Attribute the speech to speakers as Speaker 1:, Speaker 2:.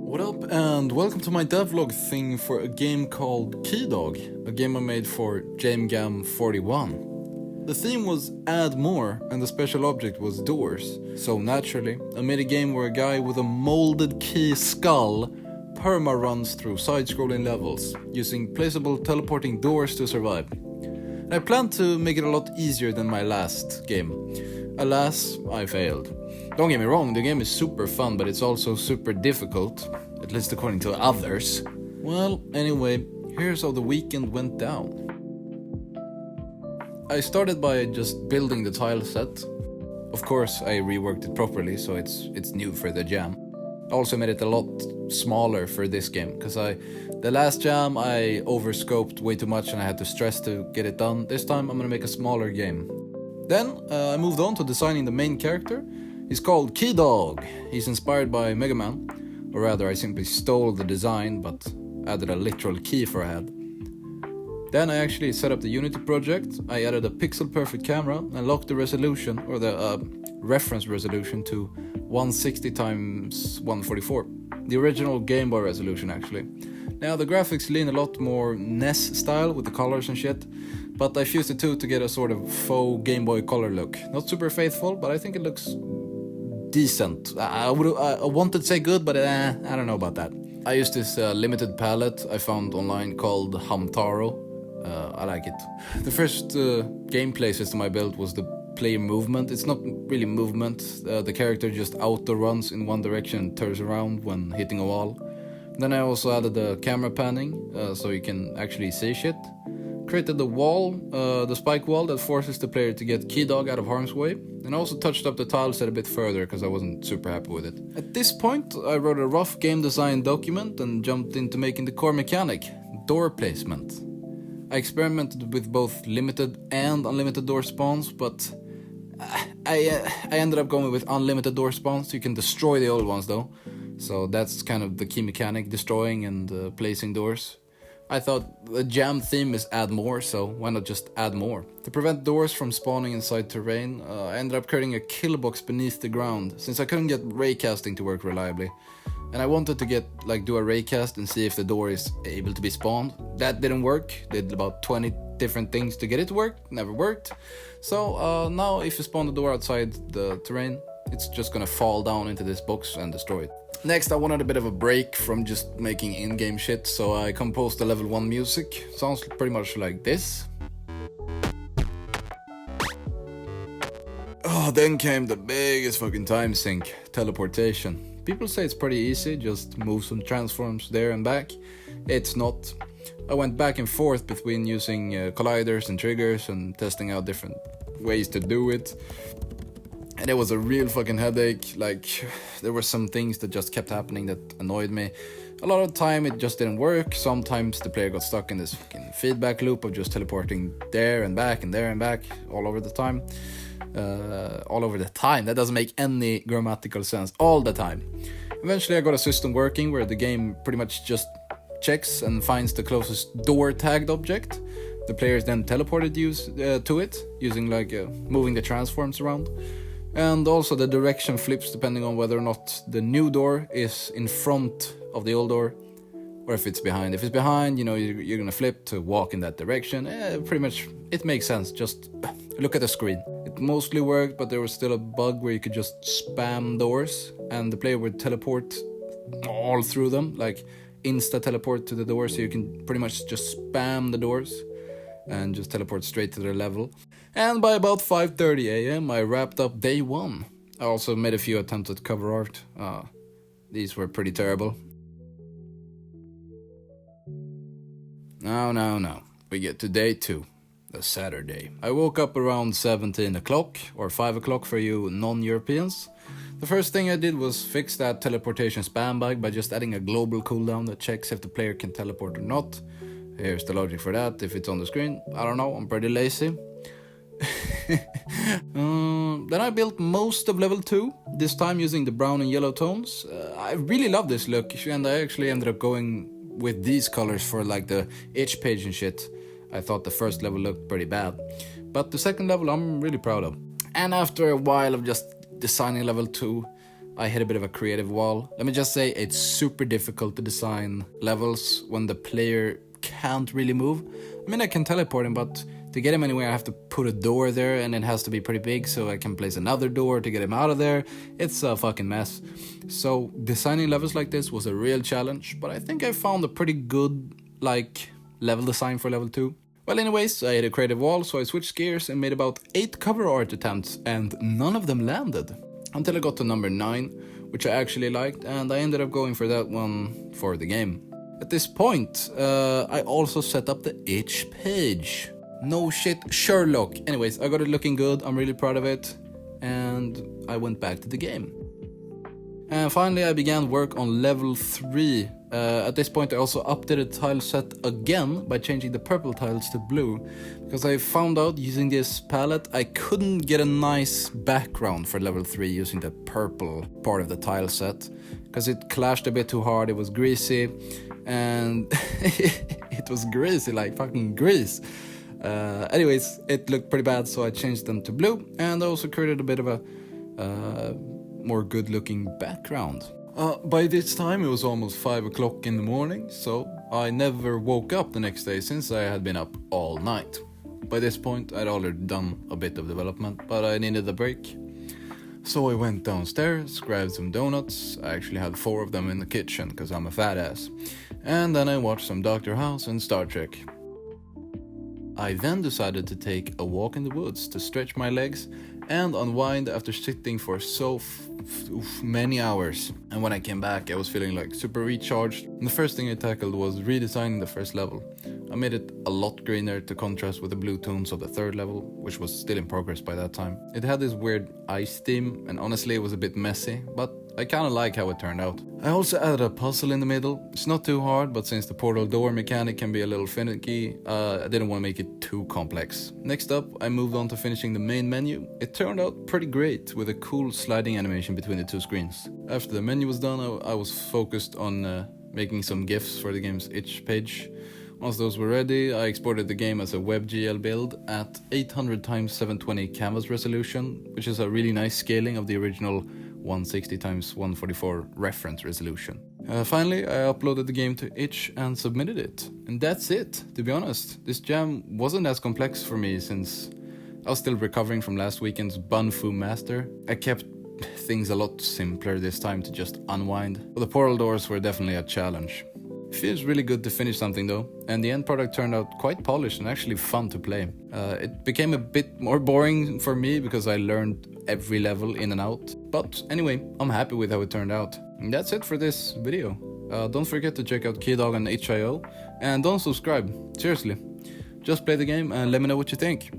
Speaker 1: What up, and welcome to my devlog thing for a game called Key Dog, a game I made for Jame Gam 41. The theme was add more, and the special object was doors. So naturally, I made a game where a guy with a molded key skull perma runs through side-scrolling levels, using placeable teleporting doors to survive. And I planned to make it a lot easier than my last game. Alas, I failed. Don't get me wrong, the game is super fun, but it's also super difficult, at least according to others. Well, anyway, here's how the weekend went down. I started by just building the tile set. Of course, I reworked it properly, so it's new for the jam. I also made it a lot smaller for this game, because the last jam I overscoped way too much and I had to stress to get it done. This time I'm gonna make a smaller game. Then I moved on to designing the main character. He's called Key Dog. He's inspired by Mega Man, or rather I simply stole the design but added a literal key for a head. Then I actually set up the Unity project. I added a pixel perfect camera and locked the resolution, or the reference resolution, to 160 x 144. The original Game Boy resolution actually. Now the graphics lean a lot more NES style with the colors and shit, but I fused the two to get a sort of faux Game Boy Color look. Not super faithful, but I think it looks decent. I wanted to say good, but I don't know about that. I used this limited palette I found online called Hamtaro. I like it. The first gameplay system I built was the player movement. It's not really movement. The character just auto runs in one direction and turns around when hitting a wall. Then I also added the camera panning, so you can actually see shit. Created the wall, the spike wall that forces the player to get Key Dog out of harm's way. And also touched up the tile set a bit further because I wasn't super happy with it. At this point, I wrote a rough game design document and jumped into making the core mechanic, door placement. I experimented with both limited and unlimited door spawns, but I ended up going with unlimited door spawns. You can destroy the old ones though. So that's kind of the key mechanic, destroying and placing doors. I thought the jam theme is add more, so why not just add more? To prevent doors from spawning inside terrain, I ended up creating a kill box beneath the ground, since I couldn't get raycasting to work reliably. And I wanted to do a raycast and see if the door is able to be spawned. That didn't work. Did about 20 different things to get it to work, never worked. So now if you spawn the door outside the terrain, it's just gonna fall down into this box and destroy it. Next, I wanted a bit of a break from just making in-game shit, so I composed the level 1 music. Sounds pretty much like this. Oh, then came the biggest fucking time sink, teleportation. People say it's pretty easy, just move some transforms there and back. It's not. I went back and forth between using colliders and triggers and testing out different ways to do it. And it was a real fucking headache. Like, there were some things that just kept happening that annoyed me. A lot of the time it just didn't work. Sometimes the player got stuck in this fucking feedback loop of just teleporting there and back and there and back all over the time. All over the time, that doesn't make any grammatical sense. All the time. Eventually I got a system working where the game pretty much just checks and finds the closest door tagged object. The players then teleported to it using moving the transforms around. And also the direction flips depending on whether or not the new door is in front of the old door or if it's behind. If it's behind, you're gonna flip to walk in that direction. Pretty much, it makes sense. Just look at the screen. It mostly worked, but there was still a bug where you could just spam doors and the player would teleport all through them, like insta teleport to the door, so you can pretty much just spam the doors and just teleport straight to their level. And by about 5:30 a.m. I wrapped up day 1. I also made a few attempts at cover art. These were pretty terrible. Now. We get to day 2, the Saturday. I woke up around 17 o'clock, or 5 o'clock for you non-Europeans. The first thing I did was fix that teleportation spam bug by just adding a global cooldown that checks if the player can teleport or not. Here's the logic for that. If it's on the screen, I don't know, I'm pretty lazy. Then I built most of level 2, this time using the brown and yellow tones. I really love this look, and I actually ended up going with these colors for the itch page and shit. I thought the first level looked pretty bad, but the second level I'm really proud of. And after a while of just designing level 2, I hit a bit of a creative wall. Let me just say, it's super difficult to design levels when the player can't really move. I mean, I can teleport him, but to get him anywhere I have to put a door there, and it has to be pretty big so I can place another door to get him out of there. It's a fucking mess. So designing levels like this was a real challenge, but I think I found a pretty good, level design for level 2. Well, anyways, I hit a creative wall, so I switched gears and made about 8 cover art attempts, and none of them landed. Until I got to number 9, which I actually liked, and I ended up going for that one for the game. At this point, I also set up the itch page. No shit, Sherlock. Anyways, I got it looking good, I'm really proud of it, and I went back to the game. And finally I began work on level 3. At this point I also updated the tile set again by changing the purple tiles to blue, because I found out using this palette I couldn't get a nice background for level 3 using the purple part of the tile set, because it clashed a bit too hard, it was greasy, and it was greasy like fucking grease. Anyways, it looked pretty bad, so I changed them to blue, and I also created a bit of a more good looking background. By this time it was almost 5 o'clock in the morning, so I never woke up the next day since I had been up all night. By this point I'd already done a bit of development, but I needed a break. So I went downstairs, grabbed some donuts. I actually had 4 of them in the kitchen because I'm a fat ass. And then I watched some Dr. House and Star Trek. I then decided to take a walk in the woods to stretch my legs and unwind after sitting for so many hours. And when I came back I was feeling like super recharged, and the first thing I tackled was redesigning the first level. I made it a lot greener to contrast with the blue tones of the third level, which was still in progress by that time. It had this weird ice theme, and honestly it was a bit messy, but I kinda like how it turned out. I also added a puzzle in the middle. It's not too hard, but since the portal door mechanic can be a little finicky, I didn't want to make it too complex. Next up, I moved on to finishing the main menu. It turned out pretty great, with a cool sliding animation between the 2 screens. After the menu was done, I was focused on making some GIFs for the game's itch page. Once those were ready, I exported the game as a WebGL build at 800x720 canvas resolution, which is a really nice scaling of the original 160x144 reference resolution. Finally, I uploaded the game to itch and submitted it. And that's it, to be honest. This jam wasn't as complex for me since I was still recovering from last weekend's Bun Fu Master. I kept things a lot simpler this time to just unwind. But the portal doors were definitely a challenge. It feels really good to finish something though, and the end product turned out quite polished and actually fun to play. It became a bit more boring for me because I learned every level in and out. But anyway, I'm happy with how it turned out. And that's it for this video. Don't forget to check out KeyDog on itch.io, and don't subscribe, seriously. Just play the game and let me know what you think.